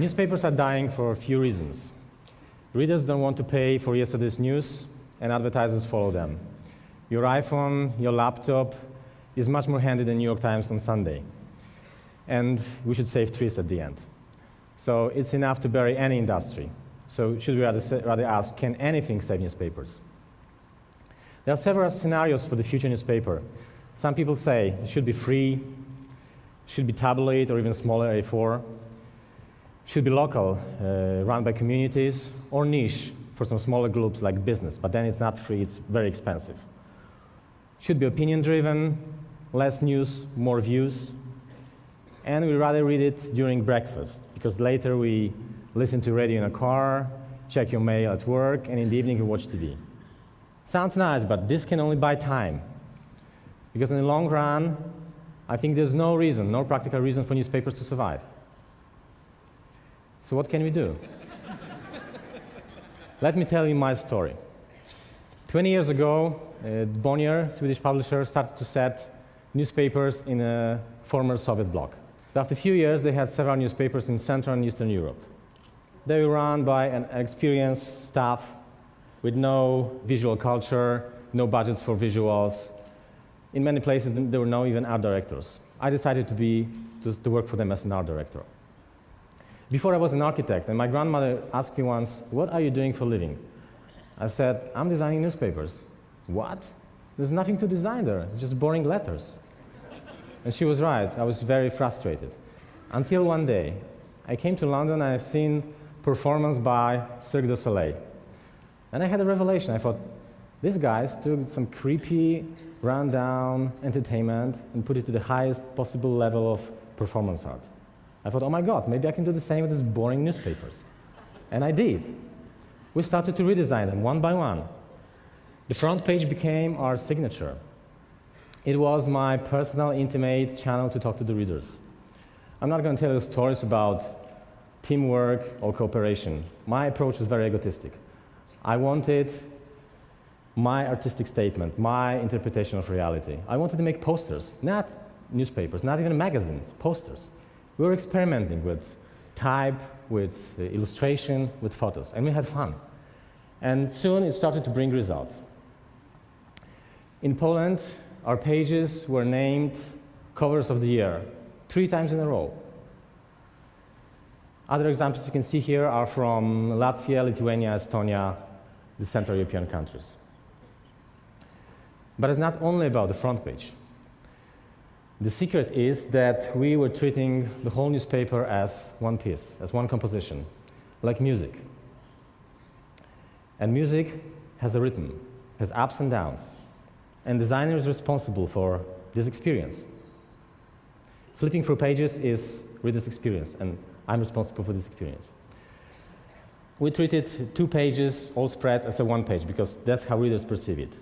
Newspapers are dying for a few reasons. Readers don't want to pay for yesterday's news, and advertisers follow them. Your iPhone, your laptop is much more handy than New York Times on Sunday. And we should save trees at the end. So it's enough to bury any industry. So should we rather ask, can anything save newspapers? There are several scenarios for the future newspaper. Some people say it should be free, should be tabloid or even smaller A4, should be local, run by communities, or niche for some smaller groups like business, but then it's not free, it's very expensive. Should be opinion-driven, less news, more views, and we rather read it during breakfast, because later we listen to radio in a car, check your mail at work, and in the evening you watch TV. Sounds nice, but this can only buy time. Because in the long run, I think there's no reason, no practical reason for newspapers to survive. So what can we do? Let me tell you my story. 20 years ago, Bonnier, Swedish publisher, started to set newspapers in a former Soviet bloc. After a few years, they had several newspapers in Central and Eastern Europe. They were run by an experienced staff with no visual culture, no budgets for visuals. In many places, there were no even art directors. I decided to work for them as an art director. Before I was an architect, and my grandmother asked me once, "What are you doing for a living?" I said, "I'm designing newspapers." "What? There's nothing to design there. It's just boring letters." And she was right. I was very frustrated. Until one day, I came to London and I've seen performance by Cirque du Soleil. And I had a revelation. I thought, these guys took some creepy, run-down entertainment and put it to the highest possible level of performance art. I thought, oh my God, maybe I can do the same with these boring newspapers. And I did. We started to redesign them one by one. The front page became our signature. It was my personal, intimate channel to talk to the readers. I'm not going to tell you stories about teamwork or cooperation. My approach was very egotistic. I wanted my artistic statement, my interpretation of reality. I wanted to make posters, not newspapers, not even magazines, posters. We were experimenting with type, with illustration, with photos, and we had fun. And soon it started to bring results. In Poland, our pages were named covers of the year 3 times in a row. Other examples you can see here are from Latvia, Lithuania, Estonia, the Central European countries. But it's not only about the front page. The secret is that we were treating the whole newspaper as one piece, as one composition, like music. And music has a rhythm, has ups and downs. And designer is responsible for this experience. Flipping through pages is reader's experience, and I'm responsible for this experience. We treated 2 pages, all spreads, as a 1 page, because that's how readers perceive it.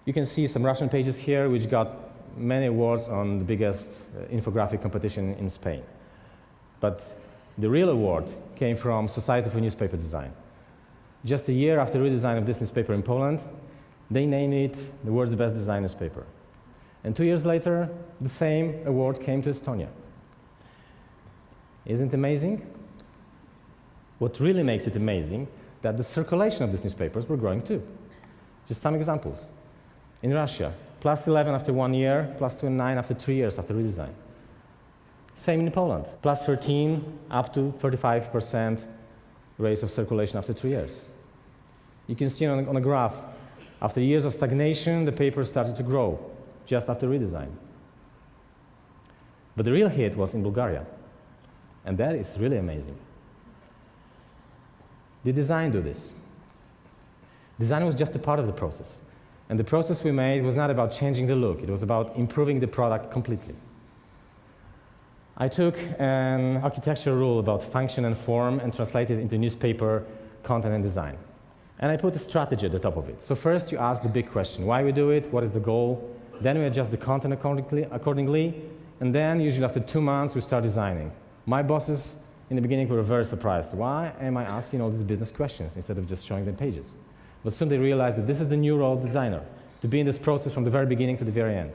You can see some Russian pages here, which got many awards on the biggest infographic competition in Spain. But the real award came from Society for Newspaper Design. Just a year after redesign of this newspaper in Poland, they named it the world's best design newspaper. And 2 years later, the same award came to Estonia. Isn't it amazing? What really makes it amazing, that the circulation of these newspapers were growing too. Just some examples. In Russia, +11 after 1 year, +29 after 3 years after redesign. Same in Poland, +13 up to 35% rates of circulation after 3 years. You can see on a graph, after years of stagnation, the paper started to grow just after redesign. But the real hit was in Bulgaria, and that is really amazing. Did design do this? Design was just a part of the process. And the process we made was not about changing the look, it was about improving the product completely. I took an architectural rule about function and form and translated it into newspaper content and design. And I put a strategy at the top of it. So first you ask the big question, why we do it, what is the goal? Then we adjust the content accordingly, and then usually after 2 months we start designing. My bosses in the beginning were very surprised. Why am I asking all these business questions instead of just showing them pages? But soon they realized that this is the new role of designer, to be in this process from the very beginning to the very end.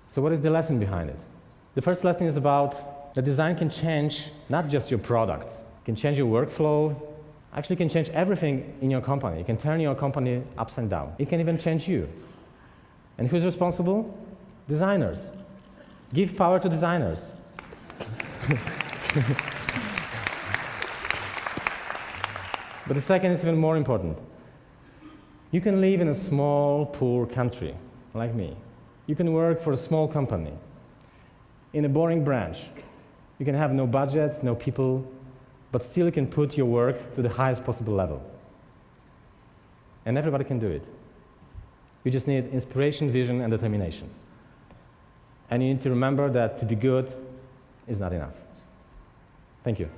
So what is the lesson behind it? The first lesson is about that design can change not just your product, it can change your workflow, actually can change everything in your company. It can turn your company upside down. It can even change you. And who's responsible? Designers. Give power to designers. But the second is even more important. You can live in a small, poor country, like me. You can work for a small company, in a boring branch. You can have no budgets, no people, but still you can put your work to the highest possible level. And everybody can do it. You just need inspiration, vision, and determination. And you need to remember that to be good is not enough. Thank you.